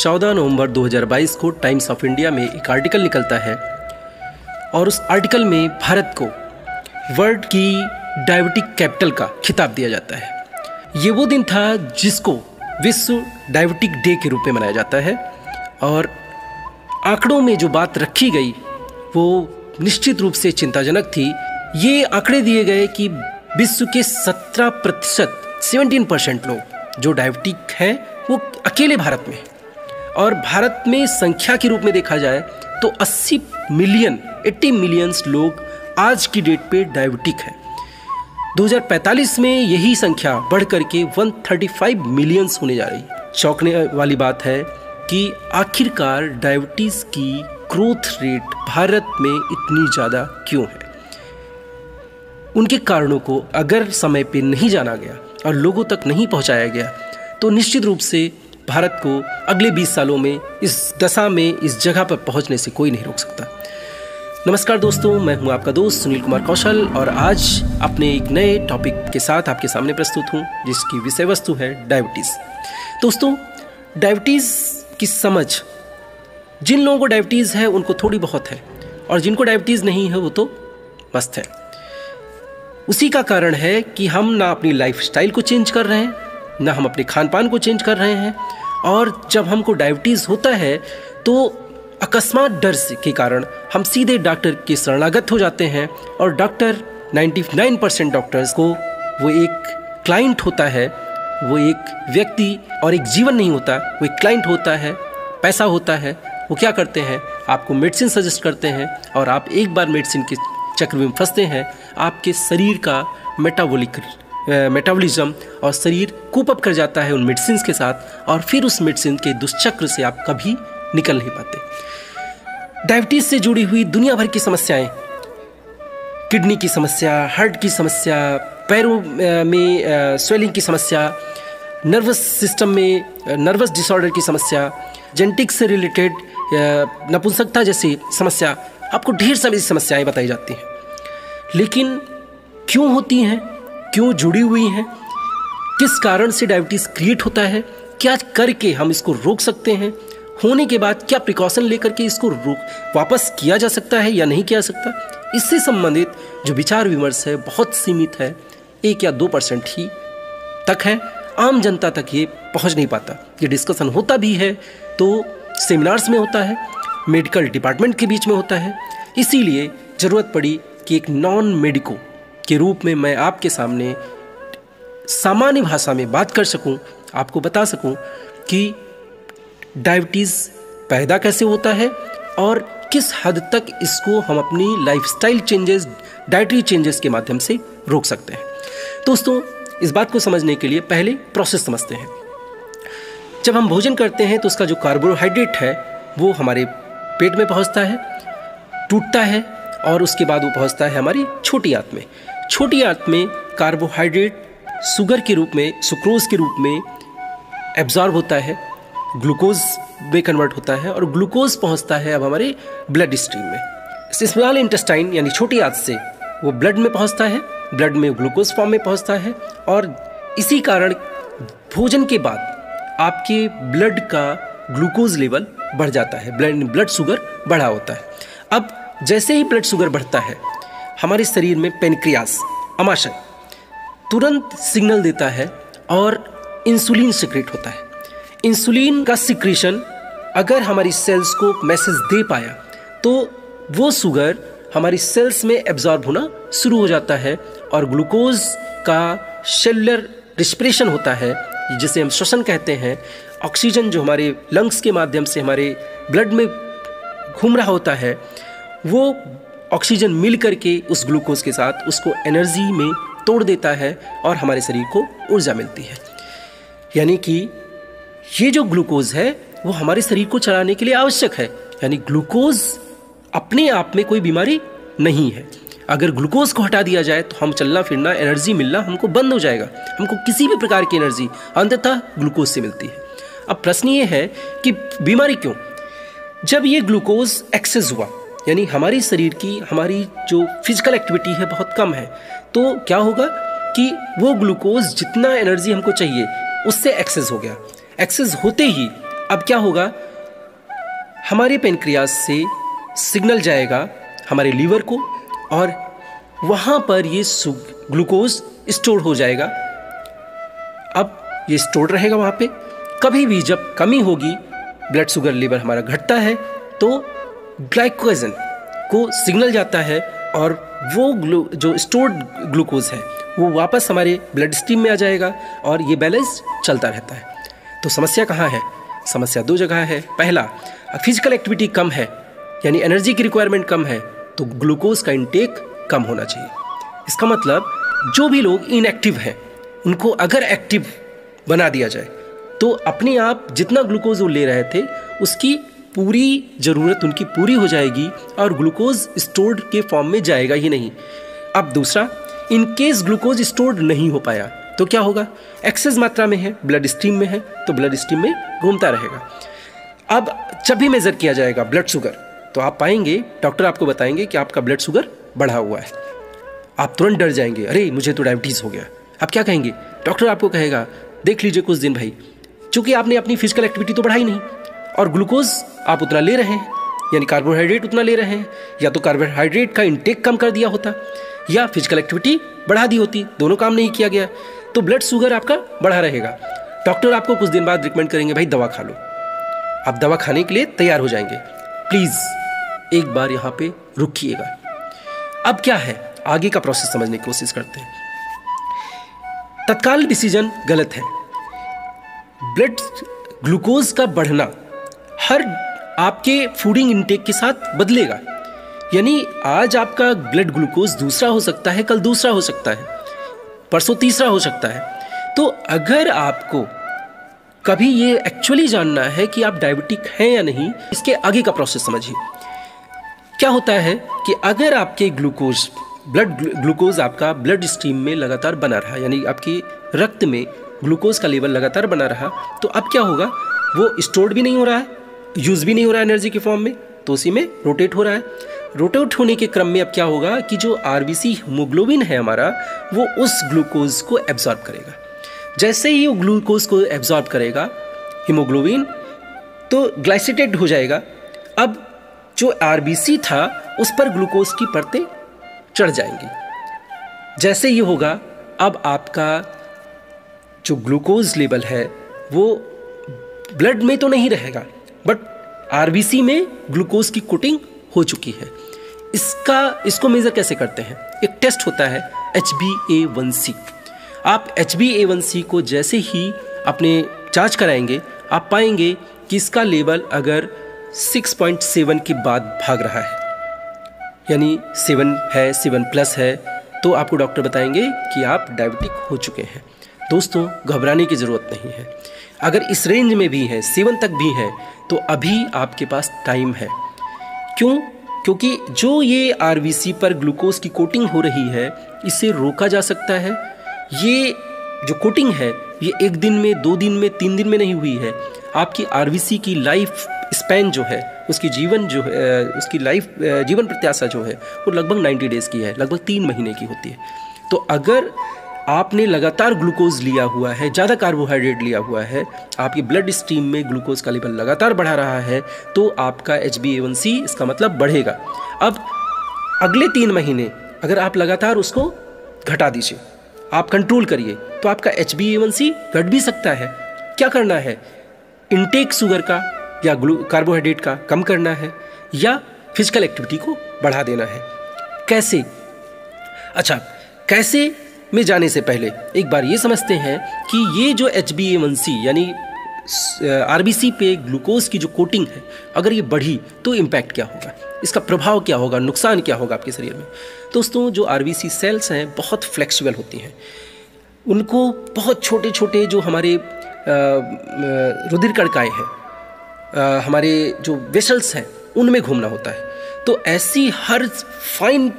14 नवंबर 2022 को times of India में एक आर्टिकल निकलता है और उस आर्टिकल में भारत को वर्ल्ड की डायबिटिक कैपिटल का खिताब दिया जाता है। ये वो दिन था जिसको विश्व डायबिटिक डे के रूप में मनाया जाता है और आंकड़ों में जो बात रखी गई वो निश्चित रूप से चिंताजनक थी। ये आंकड़े दिए गए कि विश्व के 17% लोग जो डायबिटिक हैं वो अकेले भारत में, और भारत में संख्या के रूप में देखा जाए तो 80 मिलियन लोग आज की डेट पे डायबिटिक हैं। 2045 में यही संख्या बढ़ करके 135 मिलियन होने जा रही है। चौंकने वाली बात है कि आखिरकार डायबिटीज़ की ग्रोथ रेट भारत में इतनी ज़्यादा क्यों है। उनके कारणों को अगर समय पे नहीं जाना गया और लोगों तक नहीं पहुंचाया गया तो निश्चित रूप से भारत को अगले 20 सालों में इस दशा में, इस जगह पर पहुंचने से कोई नहीं रोक सकता। नमस्कार दोस्तों, मैं हूं आपका दोस्त सुनील कुमार कौशल और आज अपने एक नए टॉपिक के साथ आपके सामने प्रस्तुत हूं जिसकी विषय वस्तु है डायबिटीज़। दोस्तों, डायबिटीज़ की समझ जिन लोगों को डायबिटीज़ है उनको थोड़ी बहुत है और जिनको डायबिटीज़ नहीं है वो तो मस्त है। उसी का कारण है कि हम ना अपनी लाइफस्टाइल को चेंज कर रहे हैं, ना हम अपने खान पान को चेंज कर रहे हैं, और जब हमको डायबिटीज़ होता है तो अकस्मात डर के कारण हम सीधे डॉक्टर के शरणागत हो जाते हैं और डॉक्टर 99% डॉक्टर्स को वो एक क्लाइंट होता है, वो एक व्यक्ति और एक जीवन नहीं होता, वो एक क्लाइंट होता है, पैसा होता है। वो क्या करते हैं, आपको मेडिसिन सजेस्ट करते हैं और आप एक बार मेडिसिन के चक्र में फंसते हैं, आपके शरीर का मेटाबॉलिज्म और शरीर कूप अप कर जाता है उन मेडिसिन के साथ और फिर उस मेडिसिन के दुष्चक्र से आप कभी निकल नहीं पाते। डायबिटीज़ से जुड़ी हुई दुनिया भर की समस्याएं, किडनी की समस्या, हार्ट की समस्या, पैरों में स्वेलिंग की समस्या, नर्वस सिस्टम में नर्वस डिसऑर्डर की समस्या, जेनेटिक्स से रिलेटेड नपुंसकता जैसी समस्या, आपको ढेर सारी समस्याएं बताई जाती हैं। लेकिन क्यों होती हैं, क्यों जुड़ी हुई हैं, किस कारण से डायबिटीज़ क्रिएट होता है, क्या करके हम इसको रोक सकते हैं, होने के बाद क्या प्रिकॉशन लेकर के इसको वापस किया जा सकता है या नहीं किया जा सकता, इससे संबंधित जो विचार विमर्श है बहुत सीमित है, 1 या 2% ही तक है। आम जनता तक ये पहुंच नहीं पाता। ये डिस्कशन होता भी है तो सेमिनार्स में होता है, मेडिकल डिपार्टमेंट के बीच में होता है। इसीलिए ज़रूरत पड़ी कि एक नॉन मेडिको के रूप में मैं आपके सामने सामान्य भाषा में बात कर सकूं, आपको बता सकूं कि डायबिटीज़ पैदा कैसे होता है और किस हद तक इसको हम अपनी लाइफस्टाइल चेंजेस, डाइटरी चेंजेस के माध्यम से रोक सकते हैं। दोस्तों, इस बात को समझने के लिए पहले प्रोसेस समझते हैं। जब हम भोजन करते हैं तो उसका जो कार्बोहाइड्रेट है वो हमारे पेट में पहुंचता है, टूटता है और उसके बाद वो पहुंचता है हमारी छोटी आंत में। छोटी आंत में कार्बोहाइड्रेट शुगर के रूप में, सुक्रोज के रूप में एब्जॉर्ब होता है, ग्लूकोज में कन्वर्ट होता है और ग्लूकोज पहुंचता है अब हमारे ब्लड स्ट्रीम में। स्मॉल इंटेस्टाइन यानी छोटी आंत से वो ब्लड में पहुंचता है, ब्लड में ग्लूकोज फॉर्म में पहुंचता है और इसी कारण भोजन के बाद आपके ब्लड का ग्लूकोज लेवल बढ़ जाता है, ब्लड शुगर बढ़ा होता है। अब जैसे ही ब्लड शुगर बढ़ता है हमारे शरीर में पेनक्रियास, अमाशय तुरंत सिग्नल देता है और इंसुलिन सिक्रेट होता है। इंसुलिन का सिक्रेशन अगर हमारी सेल्स को मैसेज दे पाया तो वो शुगर हमारी सेल्स में एब्जॉर्ब होना शुरू हो जाता है और ग्लूकोज का सेलुलर रिस्पिरेशन होता है, जिसे हम श्वसन कहते हैं। ऑक्सीजन जो हमारे लंग्स के माध्यम से हमारे ब्लड में घूम रहा होता है, वो ऑक्सीजन मिल करके उस ग्लूकोज के साथ उसको एनर्जी में तोड़ देता है और हमारे शरीर को ऊर्जा मिलती है। यानी कि ये जो ग्लूकोज है वो हमारे शरीर को चलाने के लिए आवश्यक है। यानी ग्लूकोज अपने आप में कोई बीमारी नहीं है। अगर ग्लूकोज को हटा दिया जाए तो हम चलना फिरना, एनर्जी मिलना हमको बंद हो जाएगा। हमको किसी भी प्रकार की एनर्जी अंततः ग्लूकोज से मिलती है। अब प्रश्न ये है कि बीमारी क्यों? जब ये ग्लूकोज एक्सेस हुआ, यानी हमारी शरीर की, हमारी जो फिजिकल एक्टिविटी है बहुत कम है, तो क्या होगा कि वो ग्लूकोज जितना एनर्जी हमको चाहिए उससे एक्सेस हो गया। एक्सेस होते ही अब क्या होगा, हमारे पेनक्रियास से सिग्नल जाएगा हमारे लीवर को और वहाँ पर ये ग्लूकोज स्टोर हो जाएगा। अब ये स्टोर रहेगा वहाँ पे। कभी भी जब कमी होगी, ब्लड शुगर लेवल हमारा घटता है, तो ग्लाइकोजन को सिग्नल जाता है और वो जो स्टोर्ड ग्लूकोज है वो वापस हमारे ब्लड स्ट्रीम में आ जाएगा और ये बैलेंस चलता रहता है। तो समस्या कहाँ है? समस्या दो जगह है। पहला, फिजिकल एक्टिविटी कम है, यानी एनर्जी की रिक्वायरमेंट कम है, तो ग्लूकोज का इंटेक कम होना चाहिए। इसका मतलब जो भी लोग इनएक्टिव हैं उनको अगर एक्टिव बना दिया जाए तो अपने आप जितना ग्लूकोज वो ले रहे थे उसकी पूरी ज़रूरत उनकी पूरी हो जाएगी और ग्लूकोज स्टोर्ड के फॉर्म में जाएगा ही नहीं। अब दूसरा, इन केस ग्लूकोज स्टोर्ड नहीं हो पाया तो क्या होगा? एक्सेस मात्रा में है, ब्लड स्ट्रीम में है, तो ब्लड स्ट्रीम में घूमता रहेगा। अब जब भी मेज़र किया जाएगा ब्लड शुगर, तो आप पाएंगे डॉक्टर आपको बताएंगे कि आपका ब्लड शुगर बढ़ा हुआ है। आप तुरंत डर जाएंगे, अरे मुझे तो डायबिटीज़ हो गया। आप क्या कहेंगे? डॉक्टर आपको कहेगा, देख लीजिए कुछ दिन भाई, चूँकि आपने अपनी फिजिकल एक्टिविटी तो बढ़ाई नहीं और ग्लूकोज आप उतना ले रहे हैं, यानी कार्बोहाइड्रेट उतना ले रहे हैं, या तो कार्बोहाइड्रेट का इंटेक कम कर दिया होता या फिजिकल एक्टिविटी बढ़ा दी होती, दोनों काम नहीं किया गया, तो ब्लड शुगर आपका बढ़ा रहेगा। डॉक्टर आपको कुछ दिन बाद रिकमेंड करेंगे, भाई दवा खा लो। आप दवा खाने के लिए तैयार हो जाएंगे। प्लीज़ एक बार यहाँ पे रुकिएगा। अब क्या है, आगे का प्रोसेस समझने की कोशिश करते हैं। तत्काल डिसीजन गलत है। ब्लड ग्लूकोज का बढ़ना हर आपके फूडिंग इंटेक के साथ बदलेगा, यानी आज आपका ब्लड ग्लूकोज दूसरा हो सकता है, कल दूसरा हो सकता है, परसों तीसरा हो सकता है। तो अगर आपको कभी ये एक्चुअली जानना है कि आप डायबिटिक हैं या नहीं, इसके आगे का प्रोसेस समझिए। क्या होता है कि अगर आपके ग्लूकोज आपका ब्लड स्ट्रीम में लगातार बना रहा, यानी आपकी रक्त में ग्लूकोज का लेवल लगातार बना रहा, तो अब क्या होगा, वो स्टोर्ड भी नहीं हो रहा है, यूज़ भी नहीं हो रहा है एनर्जी के फॉर्म में, तो उसी में रोटेट हो रहा है। रोटेट होने के क्रम में अब क्या होगा कि जो आरबीसी हीमोग्लोबिन है हमारा, वो उस ग्लूकोज को एब्जॉर्ब करेगा। जैसे ही वो ग्लूकोज को एब्जॉर्ब करेगा हीमोग्लोबिन, तो ग्लाइसिटेट हो जाएगा। अब जो आरबीसी था उस पर ग्लूकोज की परतें चढ़ जाएंगी। जैसे ये होगा, अब आपका जो ग्लूकोज लेवल है वो ब्लड में तो नहीं रहेगा, बट आरबीसी में ग्लूकोज की कोटिंग हो चुकी है। इसको मेजर कैसे करते हैं? एक टेस्ट होता है HbA1c। आप HbA1c को जैसे ही अपने जांच कराएंगे, आप पाएंगे कि इसका लेवल अगर 6.7 के बाद भाग रहा है, यानी 7 है, 7+ है, तो आपको डॉक्टर बताएंगे कि आप डायबिटिक हो चुके हैं। दोस्तों, घबराने की ज़रूरत नहीं है। अगर इस रेंज में भी है, 7 तक भी है, तो अभी आपके पास टाइम है। क्यों? क्योंकि जो ये आरबीसी पर ग्लूकोज की कोटिंग हो रही है, इसे रोका जा सकता है। ये जो कोटिंग है, ये 1 दिन में, 2 दिन में, 3 दिन में नहीं हुई है। आपकी आरबीसी की लाइफ स्पैन जो है, उसकी जीवन प्रत्याशा जो है, वो लगभग 90 डेज़ की है, लगभग 3 महीने की होती है। तो अगर आपने लगातार ग्लूकोज लिया हुआ है, ज़्यादा कार्बोहाइड्रेट लिया हुआ है, आपकी ब्लड स्ट्रीम में ग्लूकोज का लेवल लगातार बढ़ा रहा है, तो आपका HbA1c इसका मतलब बढ़ेगा। अब अगले 3 महीने अगर आप लगातार उसको घटा दीजिए, आप कंट्रोल करिए, तो आपका HbA1c घट भी सकता है। क्या करना है? इंटेक शुगर का या कार्बोहाइड्रेट का कम करना है, या फिजिकल एक्टिविटी को बढ़ा देना है। कैसे? अच्छा, कैसे में जाने से पहले एक बार ये समझते हैं कि ये जो HbA1c यानी आरबीसी पे ग्लूकोज की जो कोटिंग है, अगर ये बढ़ी तो इम्पैक्ट क्या होगा, इसका प्रभाव क्या होगा, नुकसान क्या होगा आपके शरीर में। दोस्तों, जो आरबीसी सेल्स हैं बहुत फ्लेक्सिबल होती हैं। उनको बहुत छोटे छोटे जो हमारे रुधिर कणिकाएँ हैं, हमारे जो वेसल्स हैं, उनमें घूमना होता है। तो ऐसी हर फाइन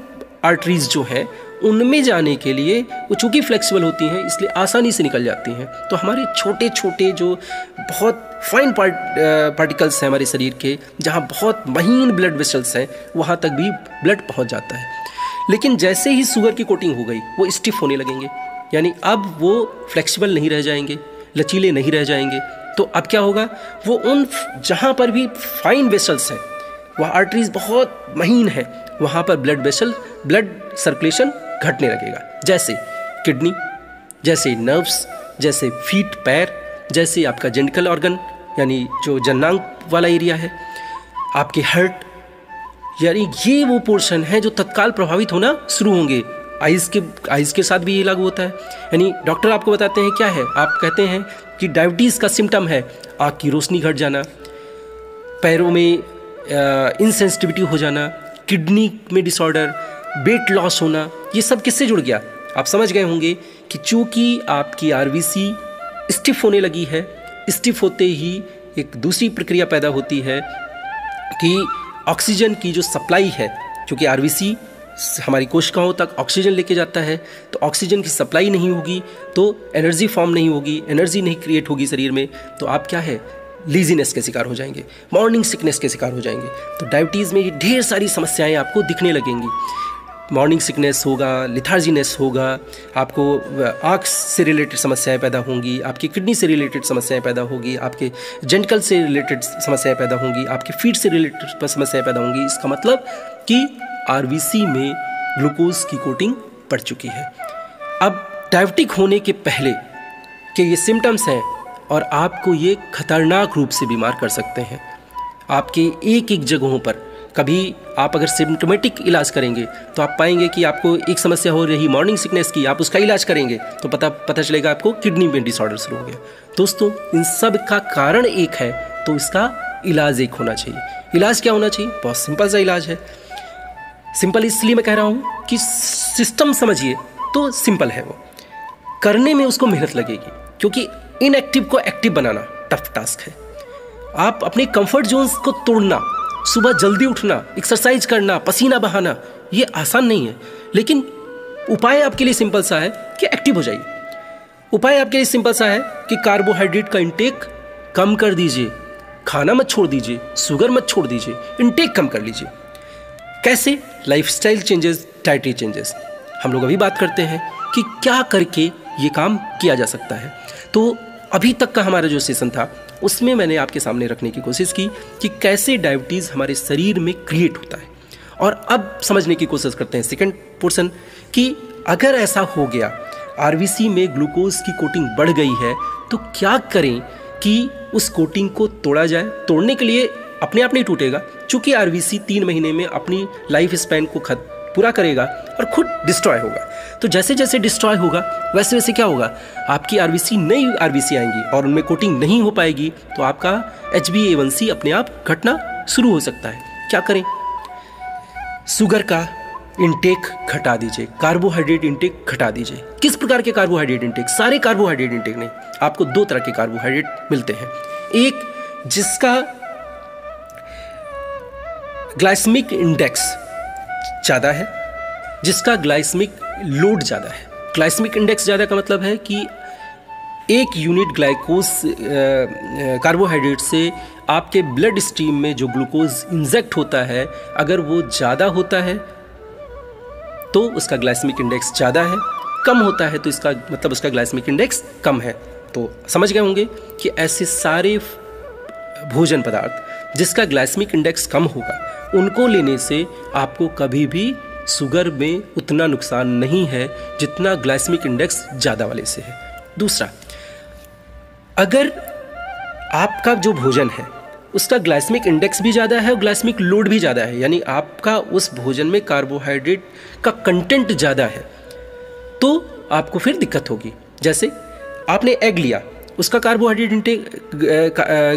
आर्टरीज जो हैं, उनमें जाने के लिए वो चूँकि फ्लेक्सिबल होती हैं, इसलिए आसानी से निकल जाती हैं। तो हमारे छोटे छोटे जो बहुत फाइन पार्टिकल्स हैं हमारे शरीर के, जहाँ बहुत महीन ब्लड वेसल्स हैं, वहाँ तक भी ब्लड पहुँच जाता है। लेकिन जैसे ही शुगर की कोटिंग हो गई, वो स्टिफ होने लगेंगे, यानी अब वो फ्लेक्सिबल नहीं रह जाएंगे, लचीले नहीं रह जाएंगे, तो अब क्या होगा, वो उन जहाँ पर भी फाइन वेसल्स हैं, वह आर्टरीज बहुत महीन है, वहाँ पर ब्लड सर्कुलेशन घटने लगेगा। जैसे किडनी, जैसे नर्व्स, जैसे फीट पैर, जैसे आपका जेनिटल ऑर्गन यानी जो जननांग वाला एरिया है, आपके हार्ट, यानी ये वो पोर्शन है जो तत्काल प्रभावित होना शुरू होंगे। आइज़ के साथ भी ये लागू होता है। यानी डॉक्टर आपको बताते हैं क्या है, आप कहते हैं कि डायबिटीज़ का सिम्टम है आँख की रोशनी घट जाना, पैरों में इनसेंसिटिविटी हो जाना, किडनी में डिसऑर्डर, वेट लॉस होना। ये सब किससे जुड़ गया? आप समझ गए होंगे कि चूँकि आपकी आरबीसी स्टिफ होने लगी है, स्टिफ होते ही एक दूसरी प्रक्रिया पैदा होती है कि ऑक्सीजन की जो सप्लाई है, क्योंकि आरबीसी हमारी कोशिकाओं तक ऑक्सीजन लेके जाता है, तो ऑक्सीजन की सप्लाई नहीं होगी तो एनर्जी फॉर्म नहीं होगी, एनर्जी नहीं क्रिएट होगी शरीर में, तो आप क्या है, लीजीनेस के शिकार हो जाएंगे, मॉर्निंग सिकनेस के शिकार हो जाएंगे। तो डायबिटीज़ में ये ढेर सारी समस्याएं आपको दिखने लगेंगी। मॉर्निंग सिकनेस होगा, लिथार्जीनेस होगा, आपको आँख से रिलेटेड समस्याएं पैदा होंगी, आपकी किडनी से रिलेटेड समस्याएं पैदा होगी, आपके जेनिटल से रिलेटेड समस्याएं पैदा होंगी, आपके फीट से रिलेटेड समस्याएं पैदा होंगी। इसका मतलब कि आरबीसी में ग्लूकोज की कोटिंग पड़ चुकी है। अब डायबिटिक होने के पहले के ये सिम्टम्स हैं और आपको ये खतरनाक रूप से बीमार कर सकते हैं। आपके एक एक जगहों पर कभी आप अगर सिम्टोमेटिक इलाज करेंगे तो आप पाएंगे कि आपको एक समस्या हो रही मॉर्निंग सिकनेस की, आप उसका इलाज करेंगे तो पता चलेगा आपको किडनी में डिसऑर्डर शुरू हो गया। दोस्तों, इन सब का कारण एक है तो इसका इलाज एक होना चाहिए। इलाज क्या होना चाहिए? बहुत सिंपल सा इलाज है। सिंपल इसलिए मैं कह रहा हूँ कि सिस्टम समझिए तो सिंपल है, वो करने में उसको मेहनत लगेगी, क्योंकि इनएक्टिव को एक्टिव बनाना टफ टास्क है। आप अपने कंफर्ट जोन्स को तोड़ना, सुबह जल्दी उठना, एक्सरसाइज करना, पसीना बहाना, ये आसान नहीं है, लेकिन उपाय आपके लिए सिंपल सा है कि एक्टिव हो जाइए। उपाय आपके लिए सिंपल सा है कि कार्बोहाइड्रेट का इंटेक कम कर दीजिए, खाना मत छोड़ दीजिए, शुगर मत छोड़ दीजिए, इंटेक कम कर लीजिए। कैसे? Lifestyle changes, dietary changes. हम लोग अभी बात करते हैं कि क्या करके ये काम किया जा सकता है। तो अभी तक का हमारा जो सेशन था उसमें मैंने आपके सामने रखने की कोशिश की कि कैसे डायबिटीज़ हमारे शरीर में क्रिएट होता है, और अब समझने की कोशिश करते हैं सेकंड पोर्शन कि अगर ऐसा हो गया, आरबीसी में ग्लूकोज की कोटिंग बढ़ गई है, तो क्या करें कि उस कोटिंग को तोड़ा जाए। तोड़ने के लिए अपने आप नहीं टूटेगा, चूँकि आरबीसी 3 महीने में अपनी लाइफ स्पैन को पूरा करेगा और खुद डिस्ट्रॉय होगा। तो जैसे जैसे डिस्ट्रॉय होगा वैसे वैसे क्या होगा, आपकी आरबीसी नई आरबीसी आएंगी और उनमें कोटिंग नहीं हो पाएगी, तो आपका HbA1c अपने आप घटना शुरू हो सकता है। क्या करें? शुगर का इंटेक घटा दीजिए, कार्बोहाइड्रेट इंटेक घटा दीजिए। किस प्रकार के कार्बोहाइड्रेट इंटेक? सारे कार्बोहाइड्रेट इंटेक नहीं, आपको 2 तरह के कार्बोहाइड्रेट मिलते हैं। एक जिसका ग्लाइसेमिक इंडेक्स ज़्यादा है, जिसका ग्लाइसेमिक लोड ज़्यादा है। ग्लाइसेमिक इंडेक्स ज़्यादा का मतलब है कि 1 यूनिट ग्लाइकोज कार्बोहाइड्रेट से आपके ब्लड स्ट्रीम में जो ग्लूकोज इंजेक्ट होता है, अगर वो ज़्यादा होता है तो उसका ग्लाइसेमिक इंडेक्स ज़्यादा है, कम होता है तो इसका मतलब उसका ग्लाइसेमिक इंडेक्स कम है। तो समझ गए होंगे कि ऐसे सारे भोजन पदार्थ जिसका ग्लाइसेमिक इंडेक्स कम होगा, उनको लेने से आपको कभी भी शुगर में उतना नुकसान नहीं है जितना ग्लाइसेमिक इंडेक्स ज़्यादा वाले से है। दूसरा, अगर आपका जो भोजन है उसका ग्लाइसेमिक इंडेक्स भी ज़्यादा है और ग्लाइसेमिक लोड भी ज़्यादा है, यानी आपका उस भोजन में कार्बोहाइड्रेट का कंटेंट ज़्यादा है, तो आपको फिर दिक्कत होगी। जैसे आपने एग लिया, उसका कार्बोहाइड्रेट इंटेक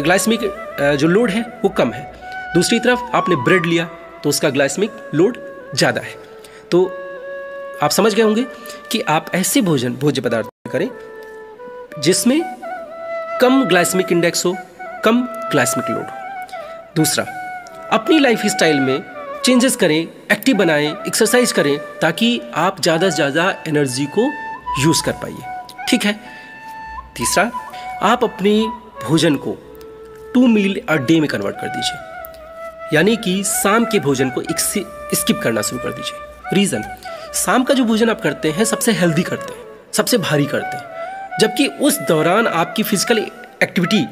ग्लाइसेमिक जो लोड है वो कम है। दूसरी तरफ आपने ब्रेड लिया तो उसका ग्लाइसेमिक लोड ज़्यादा है। तो आप समझ गए होंगे कि आप ऐसे भोज्य पदार्थ करें जिसमें कम ग्लाइसेमिक इंडेक्स हो, कम ग्लाइसेमिक लोड हो। दूसरा, अपनी लाइफ स्टाइल में चेंजेस करें, एक्टिव बनाएं, एक्सरसाइज करें, ताकि आप ज़्यादा से ज़्यादा एनर्जी को यूज़ कर पाइए। ठीक है। तीसरा, आप अपने भोजन को 2 मील अ डे में कन्वर्ट कर दीजिए, यानी कि शाम के भोजन को स्किप करना शुरू कर दीजिए। रीज़न, शाम का जो भोजन आप करते हैं सबसे हेल्दी करते हैं, सबसे भारी करते हैं, जबकि उस दौरान आपकी फिजिकल एक्टिविटी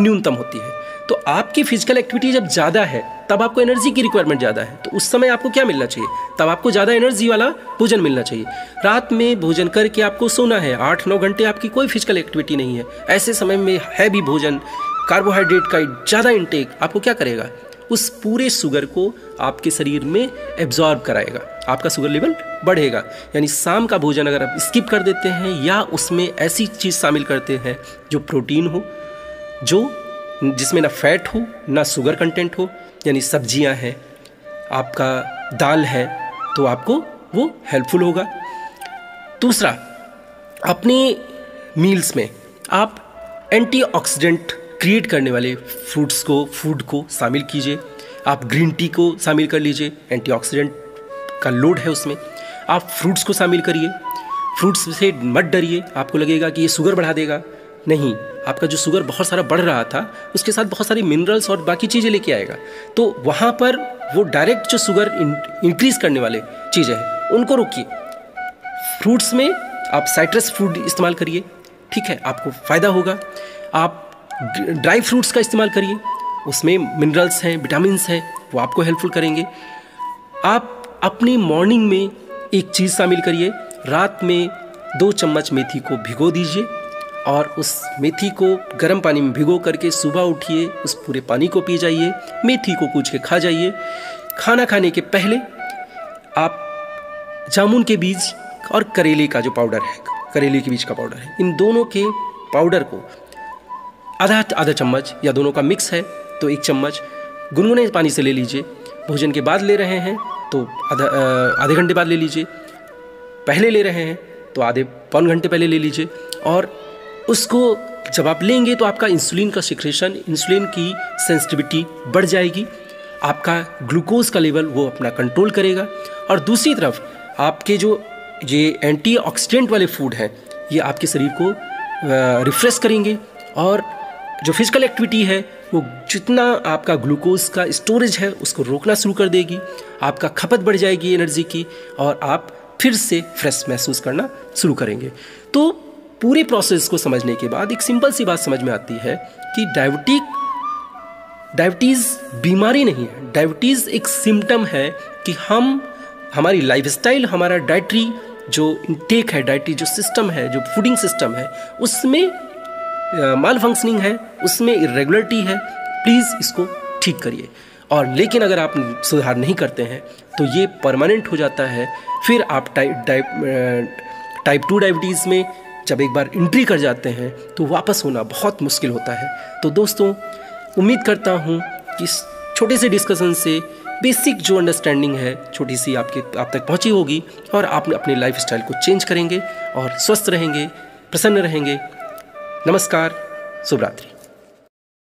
न्यूनतम होती है। तो आपकी फिजिकल एक्टिविटी जब ज़्यादा है तब आपको एनर्जी की रिक्वायरमेंट ज़्यादा है, तो उस समय आपको क्या मिलना चाहिए? तब आपको ज़्यादा एनर्जी वाला भोजन मिलना चाहिए। रात में भोजन करके आपको सोना है, 8-9 घंटे आपकी कोई फिजिकल एक्टिविटी नहीं है, ऐसे समय में हैवी भोजन, कार्बोहाइड्रेट का ज़्यादा इंटेक आपको क्या करेगा? उस पूरे शुगर को आपके शरीर में एब्जॉर्ब कराएगा, आपका शुगर लेवल बढ़ेगा। यानी शाम का भोजन अगर आप स्किप कर देते हैं या उसमें ऐसी चीज़ शामिल करते हैं जो प्रोटीन हो, जिसमें ना फैट हो ना शुगर कंटेंट हो, यानी सब्जियां हैं, आपका दाल है, तो आपको वो हेल्पफुल होगा। दूसरा, अपने मील्स में आप एंटीऑक्सीडेंट क्रिएट करने वाले फूड को शामिल कीजिए। आप ग्रीन टी को शामिल कर लीजिए, एंटीऑक्सीडेंट का लोड है उसमें। आप फ्रूट्स को शामिल करिए, फ्रूट्स से मत डरिए, आपको लगेगा कि ये शुगर बढ़ा देगा, नहीं, आपका जो शुगर बहुत सारा बढ़ रहा था उसके साथ बहुत सारी मिनरल्स और बाकी चीज़ें लेके आएगा। तो वहाँ पर वो डायरेक्ट जो शुगर इंक्रीज करने वाले चीज़ें हैं उनको रोकिए। फ्रूट्स में आप साइट्रस फ्रूट इस्तेमाल करिए, ठीक है, आपको फ़ायदा होगा। आप ड्राई फ्रूट्स का इस्तेमाल करिए, उसमें मिनरल्स हैं, विटामिन्स हैं, वो आपको हेल्पफुल करेंगे। आप अपनी मॉर्निंग में एक चीज़ शामिल करिए, रात में 2 चम्मच मेथी को भिगो दीजिए और उस मेथी को गर्म पानी में भिगो करके सुबह उठिए, उस पूरे पानी को पी जाइए, मेथी को कूच के खा जाइए। खाना खाने के पहले आप जामुन के बीज और करेले का जो पाउडर है, करेले के बीज का पाउडर है, इन दोनों के पाउडर को आधा चम्मच या दोनों का मिक्स है तो 1 चम्मच गुनगुने पानी से ले लीजिए। भोजन के बाद ले रहे हैं तो आधे घंटे बाद ले लीजिए, पहले ले रहे हैं तो आधे पौन घंटे पहले ले लीजिए। और उसको जब आप लेंगे तो आपका इंसुलिन का सिक्रेशन, इंसुलिन की सेंसिटिविटी बढ़ जाएगी, आपका ग्लूकोज का लेवल वो अपना कंट्रोल करेगा। और दूसरी तरफ आपके जो ये एंटीऑक्सीडेंट वाले फूड हैं ये आपके शरीर को रिफ्रेश करेंगे और जो फिजिकल एक्टिविटी है वो जितना आपका ग्लूकोज का स्टोरेज है उसको रोकना शुरू कर देगी, आपका खपत बढ़ जाएगी एनर्जी की और आप फिर से फ्रेश महसूस करना शुरू करेंगे। तो पूरे प्रोसेस को समझने के बाद एक सिंपल सी बात समझ में आती है कि डायबिटीज़ बीमारी नहीं है, डायबिटीज़ एक सिम्टम है कि हमारी लाइफस्टाइल, हमारा डाइटरी जो इंटेक है, डाइटरी जो सिस्टम है, जो फूडिंग सिस्टम है, उसमें माल फंक्शनिंग है, उसमें इरेगुलरिटी है। प्लीज़ इसको ठीक करिए। और लेकिन अगर आप सुधार नहीं करते हैं तो ये परमानेंट हो जाता है। फिर आप टाइप 2 डायबिटीज़ में जब एक बार एंट्री कर जाते हैं तो वापस होना बहुत मुश्किल होता है। तो दोस्तों, उम्मीद करता हूँ कि इस छोटे से डिस्कशन से बेसिक जो अंडरस्टैंडिंग है छोटी सी आप तक पहुँची होगी और आप अपने लाइफस्टाइल को चेंज करेंगे और स्वस्थ रहेंगे, प्रसन्न रहेंगे। नमस्कार, शुभ रात्रि।